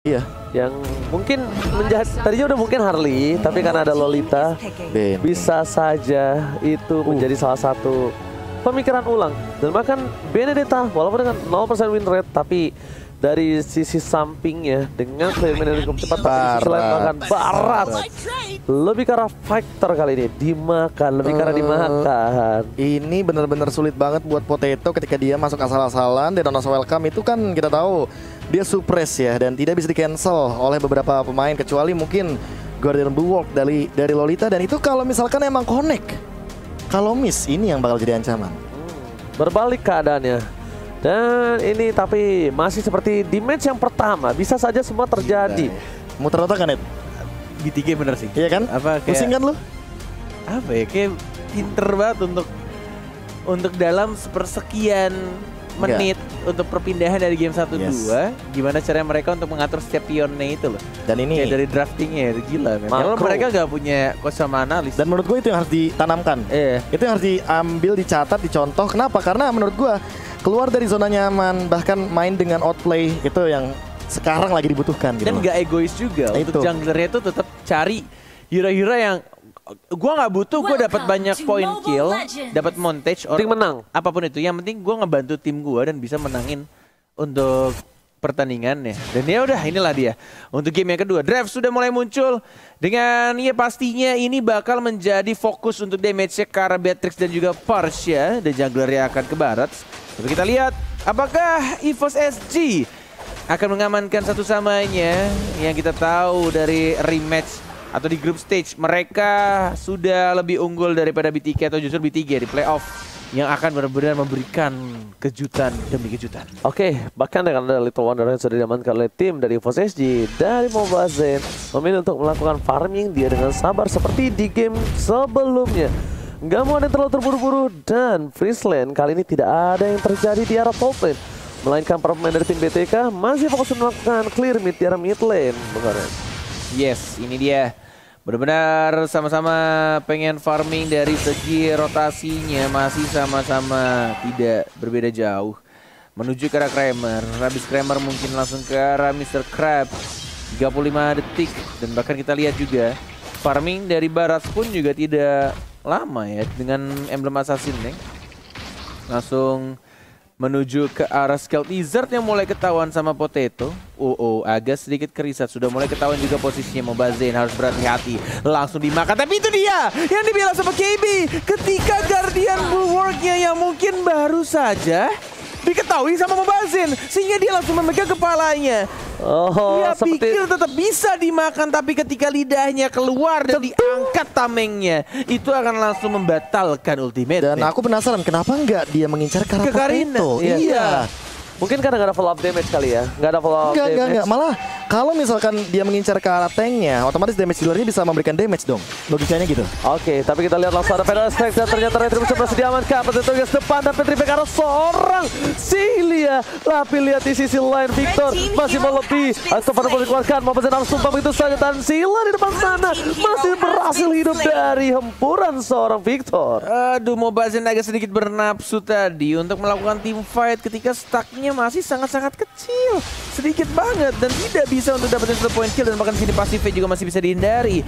Iya. Yang mungkin tadinya udah mungkin Harley, tapi karena ada Lolita, bisa saja itu menjadi salah satu pemikiran ulang. Dan bahkan Benedetta walaupun dengan 0% win rate, tapi dari sisi sampingnya dengan clear yang cukup cepat, tapi di sisi lain bahkan Barat lebih ke arah fighter kali ini, dimakan, lebih ke arah dimakan. Ini benar-benar sulit banget buat Potato ketika dia masuk asal-asalan. Dan Donos Welcome itu kan kita tahu dia suppress ya, dan tidak bisa di cancel oleh beberapa pemain kecuali mungkin Guardian Bulwark dari Lolita. Dan itu kalau misalkan emang connect, kalau miss ini yang bakal jadi ancaman. Berbalik keadaannya. Dan ini tapi masih seperti di match yang pertama, bisa saja semua terjadi. Muter otak kan, Ed? BTK bener sih. Iya kan? Apa kayak, pusing kan lu? Apa ya, kayak pinter banget untuk dalam sepersekian menit untuk perpindahan dari game 1-2. Gimana caranya mereka untuk mengatur setiap pionnya itu loh. Dan ini kayak dari draftingnya gila kan. Kalau mereka gak punya coach sama analis. Dan menurut gue itu yang harus ditanamkan. Itu yang harus diambil, dicatat, dicontoh. Kenapa? Karena menurut gue keluar dari zona nyaman, bahkan main dengan outplay, itu yang sekarang lagi dibutuhkan gitu. Dan gak egois juga. Untuk junglernya itu tetap cari hero-hero yang gua nggak butuh, gue dapat banyak point kill, dapat montage, penting menang, apapun itu. Yang penting gue ngebantu tim gue dan bisa menangin untuk pertandingannya. Dan ya udah, inilah dia untuk game yang kedua. Draft sudah mulai muncul dengan ya pastinya ini bakal menjadi fokus untuk damage-nya Kara, Beatrix dan juga Portia, dan junglernya akan ke barat. Tapi kita lihat apakah EVOS SG akan mengamankan satu samanya. Yang kita tahu dari rematch atau di group stage mereka sudah lebih unggul daripada BTK, atau justru BTG di playoff yang akan benar-benar memberikan kejutan demi kejutan. Oke, bahkan dengan ada Little Wonder yang sudah diamankan oleh tim dari EVOS SG, dari Mobazen memilih untuk melakukan farming dia dengan sabar seperti di game sebelumnya. Nggak mau ada yang terlalu terburu-buru, dan Friesland kali ini tidak ada yang terjadi di arah top lane, melainkan para pemain dari tim BTK masih fokus melakukan clear mid di arah mid lane. Yes, ini dia. Benar-benar sama-sama pengen farming dari segi rotasinya, masih sama-sama tidak berbeda jauh. Menuju ke arah Kramer, habis Kramer mungkin langsung ke arah Mr. Crab. 35 detik, dan bahkan kita lihat juga farming dari Barat pun juga tidak lama ya, dengan emblem assassin nih. Langsung menuju ke arah Scout Lizard yang mulai ketahuan sama Potato. Agak sedikit kerisat. Sudah mulai ketahuan juga posisinya. Mobazen harus berhati-hati. Langsung dimakan. Tapi itu dia yang dibilang sama KB. Ketika Guardian Bulwark-nya yang mungkin baru saja diketahui sama Mobazen, sehingga dia langsung memegang kepalanya. Dia pikir tetap bisa dimakan, tapi ketika lidahnya keluar dan diangkat tamengnya, itu akan langsung membatalkan ultimate. Dan aku penasaran kenapa nggak dia mengincar ke Potato. Iya. Mungkin karena nggak ada follow up damage kali ya. Nggak ada follow up damage. Enggak. Malah kalau misalkan dia mengincar ke arah tanknya, otomatis damage dealernya bisa memberikan damage dong. Logikanya gitu. Oke, tapi kita lihat langsung ada pedal strike, dan ternyata Retribution berhasil diamankan. Potato guys depan, dan Petri ke arah seorang Cilia. Tapi lihat di sisi lain Victor masih mau lebih. Atau pada boleh dikeluarkan, mau pesan langsung begitu saja. Dan Sila di depan sana masih berhasil hidup dari hemburan seorang Victor. Aduh, Mobazen agak sedikit bernafsu tadi untuk melakukan team fight ketika stacknya masih sangat-sangat kecil, sedikit banget, dan tidak bisa untuk dapetin satu point kill, dan bahkan sini pasifnya juga masih bisa dihindari.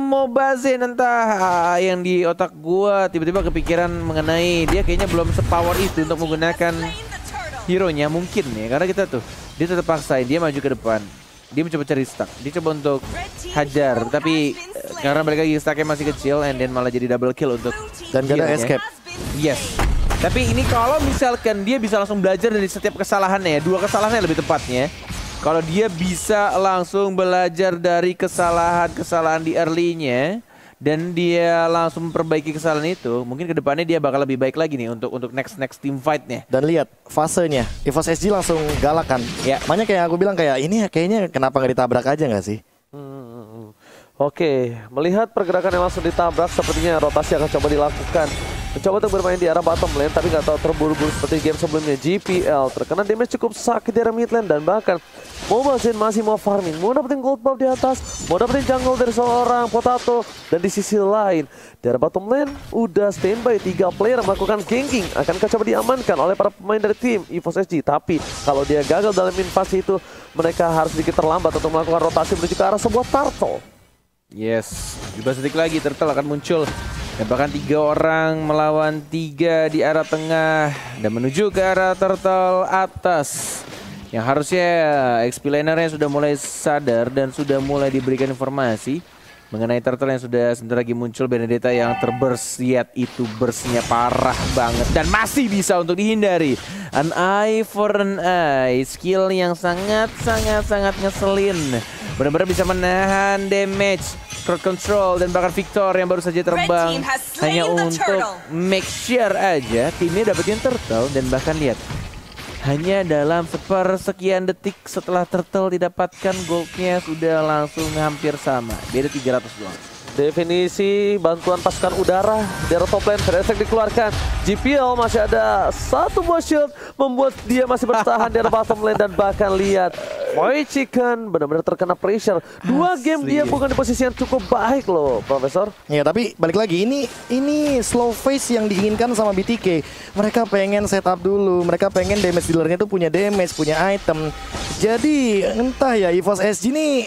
Mobazen entah yang di otak gua tiba-tiba kepikiran mengenai dia kayaknya belum sepower itu untuk menggunakan hero-nya mungkin ya, karena kita tuh dia tetap paksain, dia maju ke depan, dia mencoba cari stack, dia coba untuk hajar, tapi karena balik lagi stacknya masih kecil, and then malah jadi double kill untuk dan gak ada escape. Yes. Tapi ini kalau misalkan dia bisa langsung belajar dari setiap kesalahannya ya, 2 kesalahannya lebih tepatnya. Kalau dia bisa langsung belajar dari kesalahan-kesalahan di early-nya, dan dia langsung memperbaiki kesalahan itu, mungkin kedepannya dia bakal lebih baik lagi nih untuk next team fight-nya. Dan lihat fasenya, EVOS SG langsung galak kan. Ya. Makanya kayak aku bilang kayak ini kayaknya kenapa nggak ditabrak aja nggak sih? Oke, melihat pergerakan yang langsung ditabrak, sepertinya rotasi akan coba dilakukan mencoba untuk bermain di arah bottom lane, tapi nggak tahu terburu-buru seperti game sebelumnya. GPL terkena damage cukup sakit di arah mid lane, dan bahkan Mobile Legends masih mau farming, mau dapetin gold buff di atas, mau dapetin jungle dari seorang Potato. Dan di sisi lain, di arah bottom lane udah standby 3 player melakukan ganking. Akankah coba diamankan oleh para pemain dari tim EVOS SG? Tapi kalau dia gagal dalam invasi itu, mereka harus sedikit terlambat untuk melakukan rotasi menuju ke arah sebuah turtle. Yes, 15 detik lagi turtle akan muncul. Dan bahkan 3 orang melawan 3 di arah tengah dan menuju ke arah turtle atas. Yang harusnya XP lanernya sudah mulai sadar dan sudah mulai diberikan informasi mengenai turtle yang sudah sebentar lagi muncul. Benedetta yang terburst, yet itu burstnya parah banget dan masih bisa untuk dihindari. An eye for an eye, skill yang sangat ngeselin. Benar-benar bisa menahan damage, crowd control, dan bahkan Victor yang baru saja terbang hanya untuk make sure aja timnya dapetin turtle. Dan bahkan lihat, hanya dalam sepersekian detik setelah turtle didapatkan, goldnya sudah langsung hampir sama, beda 300 doang. Definisi bantuan pasukan udara di arah top lane, Frederick dikeluarkan. GPL masih ada 1 buah shield, membuat dia masih bertahan di arah bottom lane. Dan bahkan lihat, Boy Chicken benar-benar terkena pressure. 2 game dia bukan di posisi yang cukup baik loh, Profesor. Ya, tapi balik lagi, ini slow phase yang diinginkan sama BTK. Mereka pengen setup dulu, mereka pengen damage dealernya tuh punya damage, punya item. Jadi entah ya, EVOS SG ini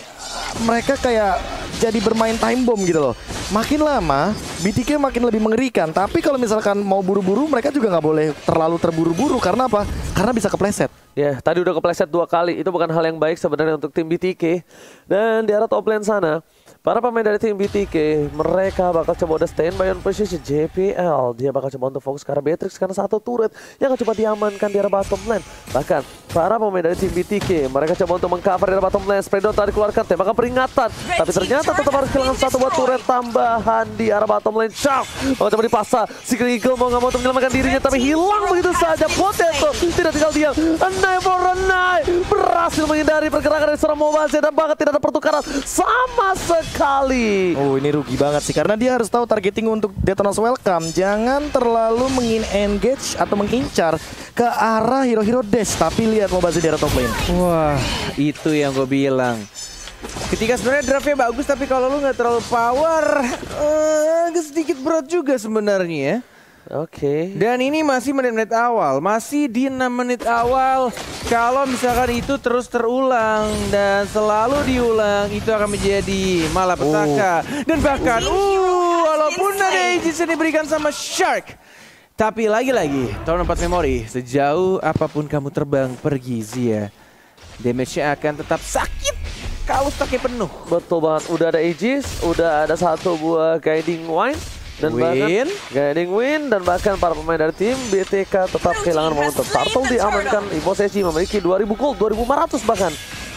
mereka kayak jadi bermain time bomb gitu loh. Makin lama BTK makin lebih mengerikan. Tapi kalau misalkan mau buru-buru, mereka juga nggak boleh terlalu terburu-buru. Karena apa? Karena bisa kepleset. Ya, tadi udah kepleset 2 kali. Itu bukan hal yang baik sebenarnya untuk tim BTK. Dan di arah top lane sana, para pemain dari tim BTK, mereka bakal coba udah standby on position. JPL, dia bakal coba untuk fokus ke arah Beatrix karena 1 turret yang akan coba diamankan di arah bottom lane. Bahkan para pemain dari tim BTK, mereka coba untuk mengcover di arah bottom lane. Spreadon tadi dikeluarkan, tembakan peringatan. Tapi ternyata tetap harus kehilangan 1 buah turret tambahan di arah bottom lane. Shark mau coba dipasang. Secret Eagle mau nggak mau untuk menyelamatkan dirinya, tapi hilang begitu saja. Potato tidak tinggal diam. Anai for Anai berhasil menghindari pergerakan dari seorang Mobile Legends, dan bahkan tidak ada pertukaran sama sekali. Oh, ini rugi banget sih, karena dia harus tahu targeting untuk Detona's Welcome. Jangan terlalu engage atau mengincar ke arah hero-hero dash. Tapi lihat Mobile Legends di arah top lane. Wah, itu yang gue bilang. Ketika sebenarnya draftnya bagus, tapi kalau lu nggak terlalu power, agak sedikit berat juga sebenarnya ya. Oke. Dan ini masih menit-menit awal, masih di 6 menit awal. Kalau misalkan itu terus terulang dan selalu diulang, itu akan menjadi malapetaka. Dan bahkan, walaupun ada Aegis yang diberikan sama Shark, tapi lagi-lagi, tahun 4 memori, sejauh apapun kamu terbang pergi Zia, damage-nya akan tetap sakit kalau stoknya penuh. Betul banget, udah ada Aegis, udah ada 1 buah Guiding Wine. Dan bahkan Guiding Wind, dan bahkan para pemain dari tim BTK tetap kehilangan momentum. Turtle diamankan, EVOS SG memiliki 2000 gold, 2500 bahkan.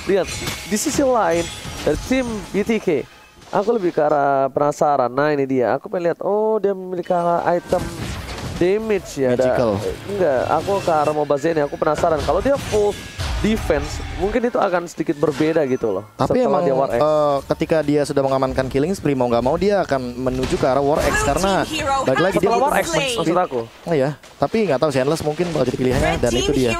Lihat, di sisi lain dari tim BTK, aku lebih ke arah penasaran. Nah ini dia, aku pengen lihat, oh dia memiliki item damage ya. Enggak, aku ke arah Mobile Legends, aku penasaran. Kalau dia full defense, mungkin itu akan sedikit berbeda gitu loh. Tapi emang ketika dia sudah mengamankan killing spree, mau nggak mau dia akan menuju ke arah War X, karena balik lagi dia War X maksud aku. Oh ya, tapi nggak tahu, Shenless mungkin bakal jadi pilihannya, dan itu dia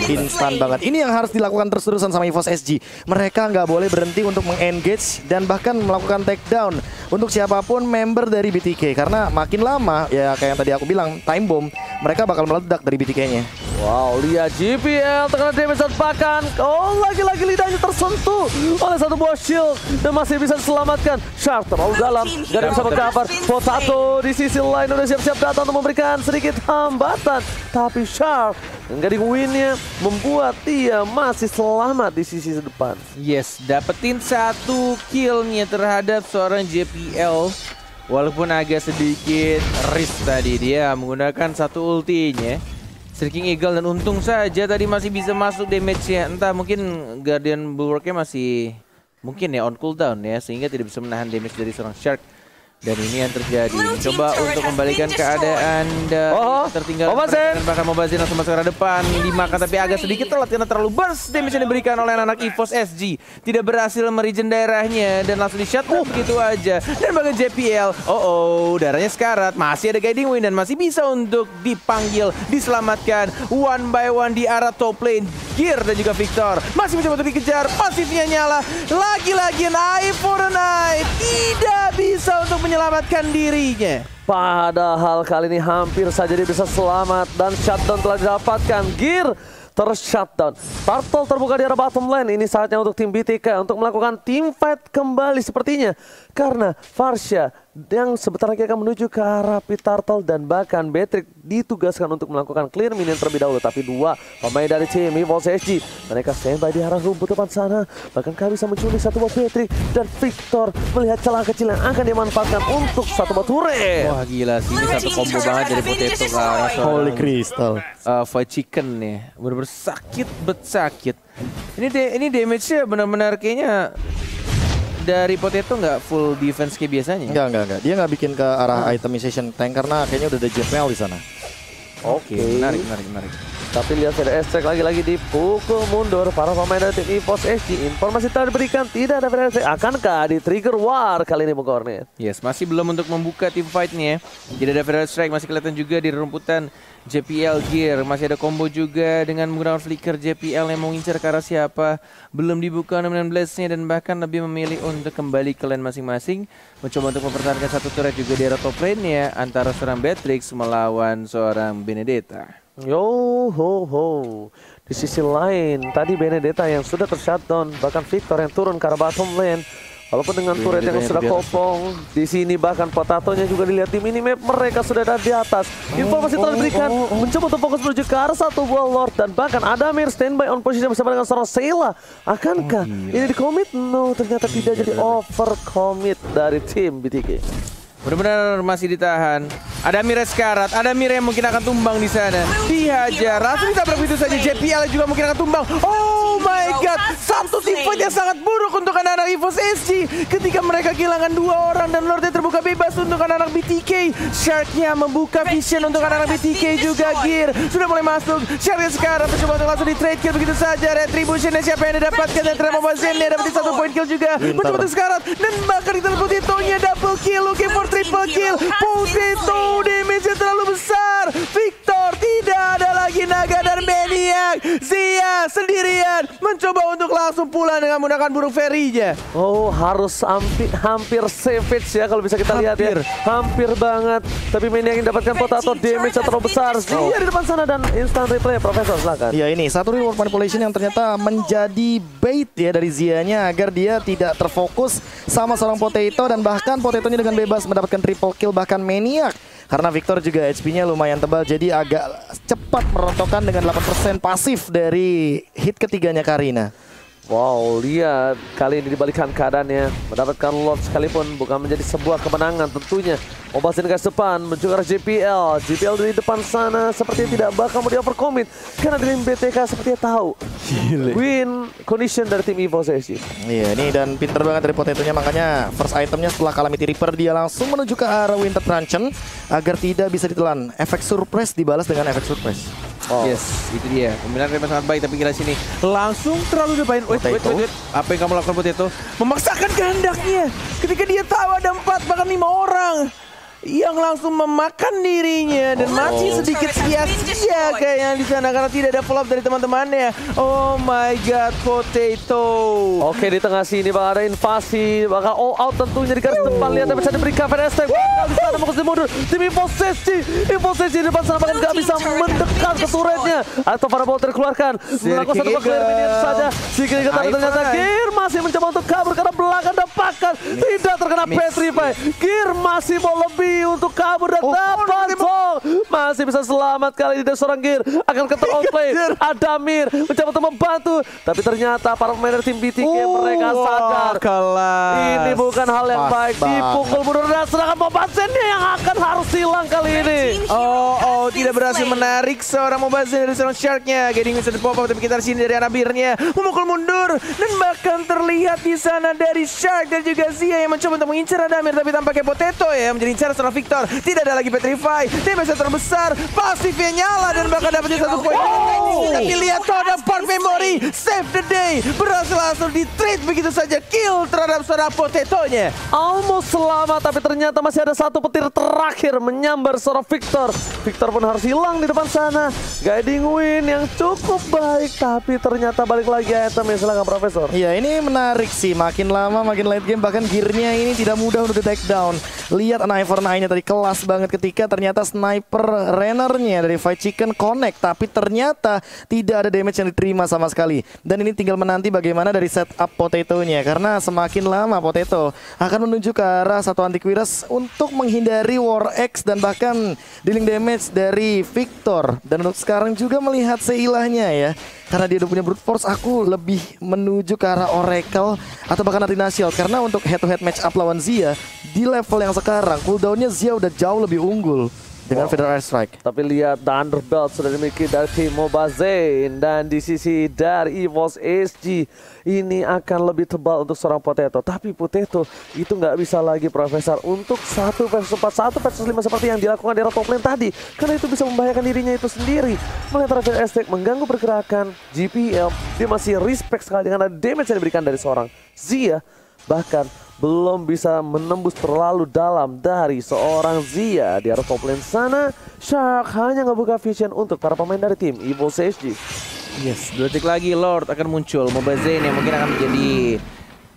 instan banget. Ini yang harus dilakukan terus-terusan sama EVOS SG. Mereka nggak boleh berhenti untuk mengengage dan bahkan melakukan takedown untuk siapapun member dari BTK, karena makin lama ya kayak yang tadi aku bilang, time bomb, mereka bakal meledak dari BTK-nya. Wow, lihat GPL terkena damage bahkan. Oh, lagi-lagi lidahnya tersentuh oleh 1 buah shield dan masih bisa diselamatkan. Shark terlalu dalam, gak ada bisa mengcover. Potato di sisi lain udah siap-siap datang untuk memberikan sedikit hambatan, tapi Shark Guiding Wind-nya membuat dia masih selamat di sisi depan. Yes, dapetin 1 kill-nya terhadap seorang JPL. Walaupun agak sedikit risk tadi, dia menggunakan 1 ultinya, Streaking Eagle, dan untung saja tadi masih bisa masuk damage-nya. Entah mungkin Guardian Bulwark-nya masih mungkin ya on cooldown ya, sehingga tidak bisa menahan damage dari seorang Shark. Dan ini yang terjadi. Coba untuk membalikan keadaan dan tertinggal. Bahkan Mobazin langsung masuk ke depan. Dimakan tapi agak sedikit telat karena terlalu burst damage yang diberikan oleh anak EVOS SG. Tidak berhasil meregen daerahnya dan langsung di-shutdown begitu aja. Dan bahkan JPL, darahnya sekarat. Masih ada guiding win dan masih bisa untuk dipanggil, diselamatkan. One by one di arah top lane. Gear dan juga Victor masih mencoba untuk dikejar. Pasifnya nyala. Lagi-lagi Eye for an Eye tidak bisa untuk menyelamatkan dirinya. Padahal kali ini hampir saja dia bisa selamat dan shutdown telah didapatkan. Gear ter-shutdown. Turtle terbuka di arah bottom lane. Ini saatnya untuk tim BTK untuk melakukan team fight kembali sepertinya. Karena Farsha yang sebentar lagi akan menuju ke arah Pit Turtle dan bahkan Beatrix ditugaskan untuk melakukan clear minion terlebih dahulu. Tapi dua pemain dari tim EVOS SG, mereka standby di arah rumput depan sana. Bahkan kami bisa menculik satu buah Beatrix dan Victor melihat celah kecil yang akan dimanfaatkan untuk satu buah turret. Wah gila sih, ini satu combo banget dari Potato ke arah Holy Crystal. Fight Chicken nih, bener-bener sakit. Ini damage-nya benar-benar kayaknya dari Potato nggak full defense kayak biasanya. Enggak. Dia nggak bikin ke arah itemization tank karena kayaknya udah ada JPL di sana. Oke, menarik. Tapi lihat ada S-Track lagi dipukul mundur para pemain dari tim EVOS SG. Informasi telah diberikan, tidak ada S-Track. Akankah di trigger war kali ini Bung Kornet? Yes, masih belum untuk membuka team fight-nya. Tidak ada Federal Strike, masih kelihatan juga di rumputan JPL Gear. Masih ada combo juga dengan menggunakan flicker JPL yang mau ngincar ke arah siapa. Belum dibuka Nominant Blast-nya dan bahkan lebih memilih untuk kembali ke lane masing-masing. Mencoba untuk mempertahankan satu turret juga di arah top lane-nya antara seorang Beatrix melawan seorang Benedetta. Di sisi lain, tadi Benedetta yang sudah ter-shutdown, bahkan Victor yang turun ke arah bottom lane. Walaupun dengan turret yang sudah kopong, di sini bahkan Potatonya juga dilihat di minimap, mereka sudah ada di atas. Informasi telah diberikan, mencoba untuk fokus menuju ke arah satu buah Lord dan bahkan Adamir standby on position bersama dengan seorang Sela. Akankah ini di commit? No, ternyata tidak, jadi over commit dari tim BTK. Benar-benar masih ditahan. Ada Mira sekarat, ada Mira yang mungkin akan tumbang di sana. Dihajar, langsung ditabrak begitu saja. JPL juga mungkin akan tumbang. Oh my god, satu team fight yang sangat buruk untuk anak-anak EVOS SG. Ketika mereka kehilangan dua orang dan Lordnya terbuka bebas untuk anak-anak BTK. Shark-nya membuka vision untuk anak-anak BTK juga. Gear sudah mulai masuk. Shark-nya sekarang mencoba untuk langsung di trade kill begitu saja. Retribution-nya siapa yang didapatkan dan Tremor Bazen-nya dapat satu point kill juga. Mencoba untuk sekarat dan bahkan di Potato-nya double kill. Looking for triple kill. Potato damage-nya terlalu besar. Victor tidak ada lagi naga dan Maniac. Zia sendirian mencoba untuk langsung pulang dengan menggunakan burung fairy-nya. Harus hampir savage ya kalau bisa kita lihat ya. Hampir banget. Tapi Maniac yang dapatkan Potato damage terlalu besar. Zia di depan sana dan instant replay. Profesor silakan. Ya ini satu reward manipulation yang ternyata menjadi bait ya dari Zia-nya agar dia tidak terfokus sama seorang Potato dan bahkan Potato-nya dengan bebas mendapatkan triple kill bahkan Maniac. Karena Victor juga HP-nya lumayan tebal, jadi agak cepat merontokkan dengan 8% pasif dari hit ketiganya Karina. Wow, lihat kali ini dibalikan keadaannya. Mendapatkan Lord sekalipun bukan menjadi sebuah kemenangan tentunya. Obasin guys depan, menuju ke arah JPL. JPL dari depan sana sepertinya tidak bakal mau di overcommit. Karena dari BTK sepertinya tahu win condition dari tim EVOS SG. Iya, ini dan pinter banget dari Potato-nya, makanya first itemnya setelah Calamity Reaper dia langsung menuju ke arah Winter Truncheon agar tidak bisa ditelan. Efek surprise dibalas dengan efek surprise. Yes, itu dia. Pembinaan memang sangat baik, tapi kira sini langsung terlalu depan. Wait. Apa yang kamu lakukan Potato? Memaksakan kehendaknya ketika dia tahu ada 4 bahkan 5 orang yang langsung memakan dirinya dan masih sedikit sia-sia kayaknya di sana karena tidak ada follow up dari teman-temannya. Oh my god, Potato. Oke, di tengah sini bakal ada invasi, bakal all out tentunya di garis depan. Lihat bisa diberikan FNST. Di sana mau ke mundur. Tim EVOS SG di depan sana bahkan nggak bisa mendekat ke turretnya atau para bolter keluarkan. Melakukan satu clear minion saja. Sikit ternyata Gear masih mencoba untuk kabur karena belakang dan bahkan tidak terkena petrify. Gear masih mau lebih kembali untuk kabur dan dapat masih bisa selamat kali ini dari seorang Gear. Akan counter outplay. Adamir mencoba untuk membantu, tapi ternyata para pemain dari tim BTK mereka sadar ini bukan hal yang baik. Dipukul mundur dan serangan Mobazin yang akan harus hilang kali ini. Tidak berhasil menarik seorang Mobazin dari seorang Shark-nya. Gading bisa pop-up, tapi kita sini dari Anabirnya memukul mundur dan bahkan terlihat di sana dari Shark dan juga Zia yang mencoba untuk mengincar Adamir, tapi tampaknya Potato ya menjadi incar seorang Victor. Tidak ada lagi Petrify, damage terbesar, pasifnya nyala dan bahkan dapatnya 1 poin. Tapi lihat ada part memory, save the day, berhasil langsung di-trade begitu saja, kill terhadap seorang Potatonya. Almost selamat, tapi ternyata masih ada 1 petir terakhir menyambar seorang Victor. Victor pun harus hilang di depan sana. Guiding win yang cukup baik, tapi ternyata balik lagi itemnya. Silakan Profesor. Iya, ini menarik sih. Makin lama makin late game, bahkan gearnya ini tidak mudah untuk di take down. Lihat Eye for Eye-nya tadi kelas banget ketika ternyata sniper runner-nya dari Fight Chicken connect, tapi ternyata tidak ada damage yang diterima sama sekali. Dan ini tinggal menanti bagaimana dari setup Potato-nya, karena semakin lama Potato akan menuju ke arah satu antivirus untuk menghindari War X dan bahkan dealing damage dari Victor. Dan untuk sekarang juga melihat seilahnya ya, karena dia udah punya brute force, aku lebih menuju ke arah Oracle atau bahkan Athena Shield, karena untuk head to head match up lawan Zia di level yang sekarang cooldownnya Zia udah jauh lebih unggul dengan Federal Airstrike. Tapi lihat Thunder Belt sudah dimiliki dari tim Mobazin, dan di sisi dari EVOS SG ini akan lebih tebal untuk seorang Potato. Tapi Potato itu nggak bisa lagi Profesor untuk 1 versus 4, 1 versus 5 seperti yang dilakukan di top lane tadi, karena itu bisa membahayakan dirinya itu sendiri. Melihat Federal Airstrike mengganggu pergerakan GPL, dia masih respect sekali dengan damage yang diberikan dari seorang Zia, bahkan belum bisa menembus terlalu dalam dari seorang Zia. Di arah top lane sana, Shark hanya ngebuka vision untuk para pemain dari tim EVOS SG. Yes, 2 detik lagi Lord akan muncul. Mobazin yang mungkin akan menjadi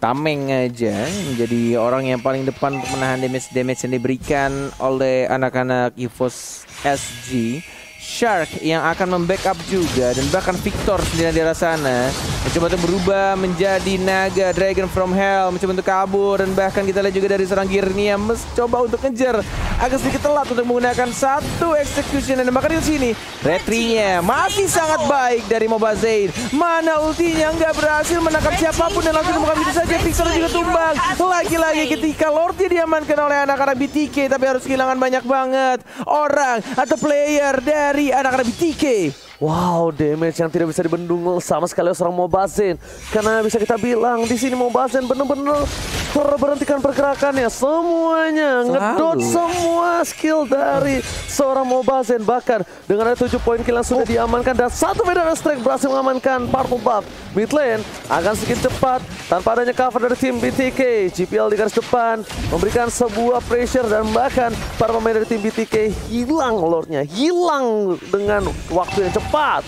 tameng aja, menjadi orang yang paling depan untuk menahan damage yang diberikan oleh anak-anak EVOS SG. Shark yang akan membackup juga, dan bahkan Victor sendiri di arah sana mencoba untuk berubah menjadi naga Dragon from Hell, mencoba untuk kabur, dan bahkan kita lihat juga dari seorang Gearnia mencoba untuk ngejar, agak sedikit telat untuk menggunakan 1 execution, dan bahkan di sini retry-nya masih sangat baik dari Mobazin. Mana ultinya nggak berhasil menangkap siapapun dan langsung ditemukan begitu saja. Victor juga tumbang lagi-lagi ketika Lordnya diamankan oleh anak-anak BTK, tapi harus kehilangan banyak banget orang atau player dari anak-anak BTK. Wow, damage yang tidak bisa dibendung sama sekali oleh seorang Mobazin. Karena bisa kita bilang di sini Mobazin benar-benar terberhentikan pergerakannya, semuanya ngedot semua skill dari seorang Mobazin. Bahkan dengan ada 7 poin kill yang sudah diamankan dan 1 Federal Strike berhasil mengamankan Purple Buff. Mid lane akan sedikit cepat tanpa adanya cover dari tim BTK. GPL di garis depan memberikan sebuah pressure, dan bahkan para pemain dari tim BTK hilang Lordnya, hilang dengan waktu yang cepat.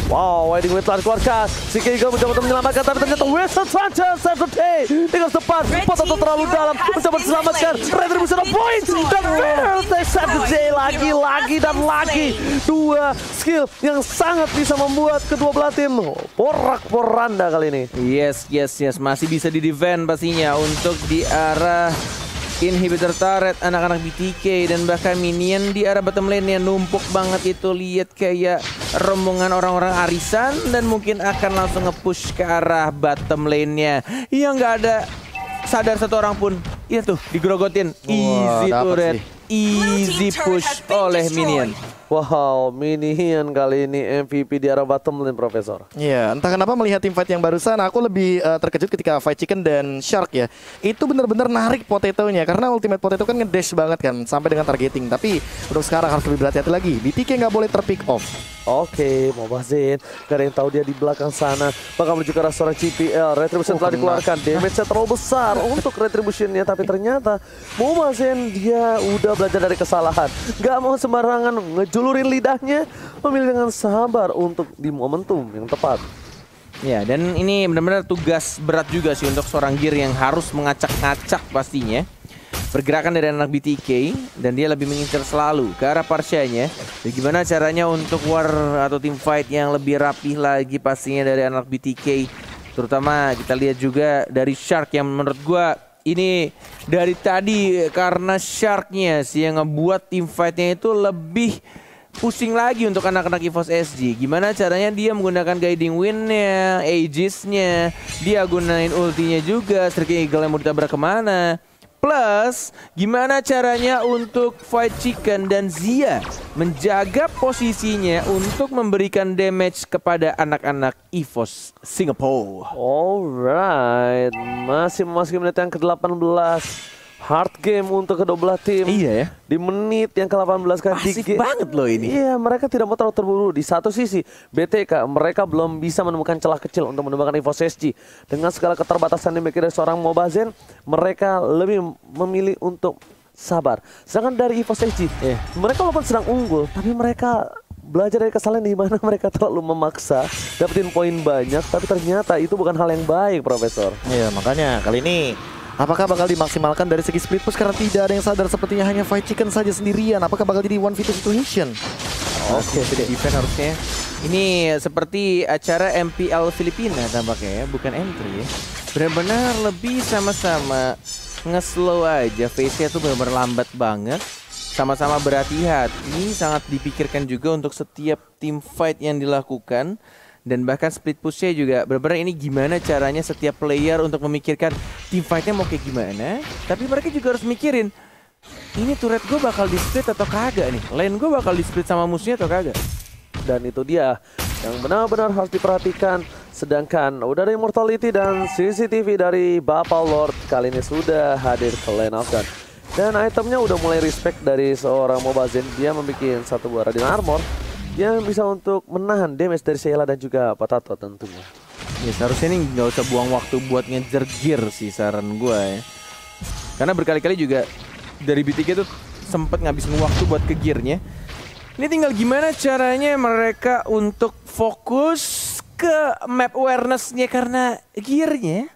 Wow, Wedding Wave telah dikeluarkan. Si Keigo mencoba untuk menyelamatkan, tapi ternyata Western Sanchez save the day. Di garis depan, Potato terlalu dalam, mencoba diselamatkan. Retribution of point, dan Winner save the day lagi dan lagi. 2 skill yang sangat bisa membuat kedua belah tim porak-poranda kali ini. Yes, masih bisa di-defend pastinya untuk di arah inhibitor turret anak-anak BTK, dan bahkan minion di arah bottom lane yang numpuk banget itu. Lihat kayak rombongan orang-orang arisan, dan mungkin akan langsung nge-push ke arah bottom lane-nya yang nggak ada sadar 1 orang pun. Iya tuh, digrogotin. Easy turret, easy push oleh minion. Wow, Minion kali ini MVP di arah bottom lane, Profesor. Iya, entah kenapa melihat tim fight yang barusan aku lebih terkejut ketika Fight Chicken dan Shark ya. Itu benar-benar narik Potato-nya, karena Ultimate Potato kan ngedash banget kan sampai dengan targeting. Tapi untuk sekarang harus lebih berhati-hati lagi. BTK nggak boleh terpick off. Oke, Mobazin gak ada yang tahu dia di belakang sana bakal menuju ke arah seorang GPL. Retribution telah dikeluarkan, damage-nya terlalu besar untuk Retribution-nya, tapi ternyata Mobazin dia udah belajar dari kesalahan. Gak mau sembarangan ngejulurin lidahnya, memilih dengan sabar untuk di momentum yang tepat. Ya, dan ini benar-benar tugas berat juga sih untuk seorang Gear yang harus mengacak-ngacak pastinya pergerakan dari anak BTK, dan dia lebih mengincar selalu ke arah Parsyanya. Dan gimana caranya untuk war atau team fight yang lebih rapih lagi pastinya dari anak BTK. Terutama kita lihat juga dari Shark yang menurut gua ini dari tadi karena Shark-nya sih yang ngebuat team fight-nya itu lebih pusing lagi untuk anak-anak EVOS SG. Gimana caranya dia menggunakan guiding wind-nya, Aegis-nya, dia gunain ultinya juga, Striking Eagle yang mau ditabrak kemana. Plus, gimana caranya untuk Fight Chicken dan Zia menjaga posisinya untuk memberikan damage kepada anak-anak EVOS Singapore. Alright, masih memasuki menit yang ke-18. Hard game untuk kedua belah tim. Iya ya. Di menit yang ke-18 kan. Asik banget loh ini. Iya, mereka tidak mau terlalu terburu. Di satu sisi, BTK mereka belum bisa menemukan celah kecil untuk menemukan EVOS SG. Dengan segala keterbatasan yang dari seorang Mobazen, mereka lebih memilih untuk sabar. Sedangkan dari EVOS SG, mereka walaupun sedang unggul, tapi mereka belajar dari kesalahan di mana mereka terlalu memaksa dapetin poin banyak, tapi ternyata itu bukan hal yang baik, Profesor. Iya, makanya kali ini apakah bakal dimaksimalkan dari segi split push karena tidak ada yang sadar sepertinya hanya Fight Chicken saja sendirian. Apakah bakal jadi 1v2 situation? Oke, defense harusnya. Ini seperti acara MPL Filipina tampaknya ya, bukan M3 ya. Benar-benar lebih sama-sama nge-slow aja, face-nya tuh benar-benar lambat banget. Sama-sama berhati-hati, sangat dipikirkan juga untuk setiap team fight yang dilakukan. Dan bahkan split push-nya juga benar-benar ini gimana caranya setiap player untuk memikirkan team fight-nya mau kayak gimana. Tapi mereka juga harus mikirin, ini turret gue bakal di split atau kagak nih, lane gue bakal di split sama musuhnya atau kagak. Dan itu dia yang benar-benar harus diperhatikan. Sedangkan udah ada Immortality dan CCTV dari Bapak Lord kali ini sudah hadir ke lane Afghan. Dan itemnya udah mulai respect dari seorang Mobazen. Dia membuat satu buah Radiant Armor yang bisa untuk menahan damage dari Sheila dan juga Potato tentunya. Ya seharusnya nih nggak usah buang waktu buat ngejar gear sih saran gue ya. Karena berkali-kali juga dari BTK tuh sempet ngabisin waktu buat ke gearnya. Ini tinggal gimana caranya mereka untuk fokus ke map awareness-nya karena gearnya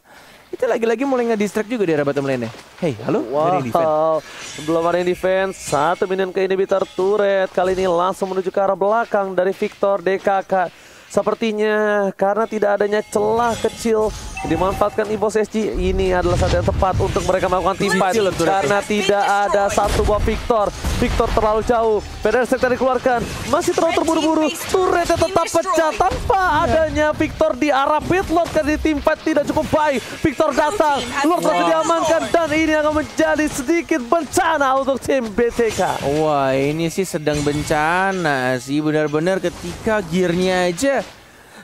itu lagi-lagi mulai nge-distract juga di arah bottom lane-nya. Hey, halo? Wow, belum ada yang defense. 1 minion ke inhibitor turret. Kali ini langsung menuju ke arah belakang dari Victor DKK. Sepertinya karena tidak adanya celah kecil dimanfaatkan EVOS SG, ini adalah saat yang tepat untuk mereka melakukan team fight. Karena tidak ada satu buah Victor. Victor terlalu jauh. Pedersen dikeluarkan. Masih terlalu terburu-buru. Turretnya tetap pecah tanpa adanya Victor di arah pitlord. Karena di team fight tidak cukup baik. Victor datang. Lord terus diamankan. Dan ini akan menjadi sedikit bencana untuk tim BTK. Wah, ini sih sedang bencana sih. Benar-benar ketika gearnya aja.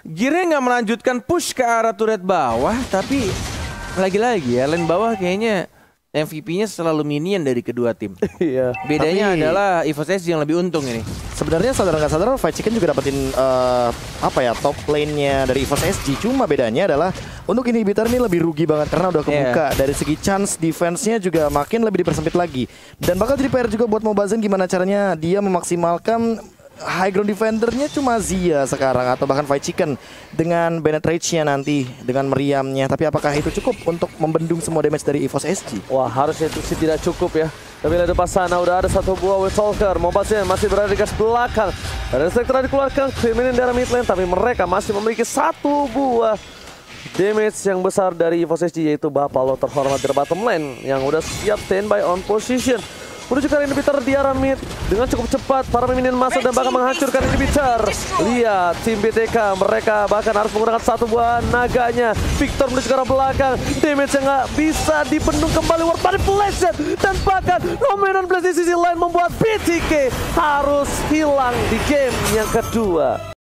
Gearnya nggak melanjutkan push ke arah turret bawah, tapi lagi-lagi ya lane bawah kayaknya MVP-nya selalu minion dari kedua tim. Iya. Bedanya adalah EVOS SG yang lebih untung ini. Sebenarnya sadar nggak sadar Fight Chicken juga dapetin top lane-nya dari EVOS SG. Cuma bedanya adalah untuk inhibitor ini lebih rugi banget karena udah kebuka. Dari segi chance defense-nya juga makin lebih dipersempit lagi. Dan bakal jadi PR juga buat Mobazen gimana caranya dia memaksimalkan high ground defendernya cuma Zia sekarang atau bahkan Fight Chicken dengan Bennett Rage-nya nanti dengan meriamnya. Tapi apakah itu cukup untuk membendung semua damage dari EVOS SG? Wah, harusnya itu sih tidak cukup ya. Tapi di depan sana udah ada satu buah Wittalker. Mobazen masih berada di gas belakang. Ada sektor dikeluarkan kriminal dari mid lane, tapi mereka masih memiliki satu buah damage yang besar dari EVOS SG, yaitu Bapak terhormat dari bottom lane yang udah siap standby on position. Menuju ke inhibitor di arah mid dengan cukup cepat. Para minion masuk dan bahkan menghancurkan inhibitor. Lihat tim BTK, mereka bahkan harus menggunakan satu buah naganya. Victor menuju ke arah belakang. Damage yang nggak bisa dibendung kembali. Ward manipulation dan bahkan dominant blast di sisi lain membuat BTK harus hilang di game yang kedua.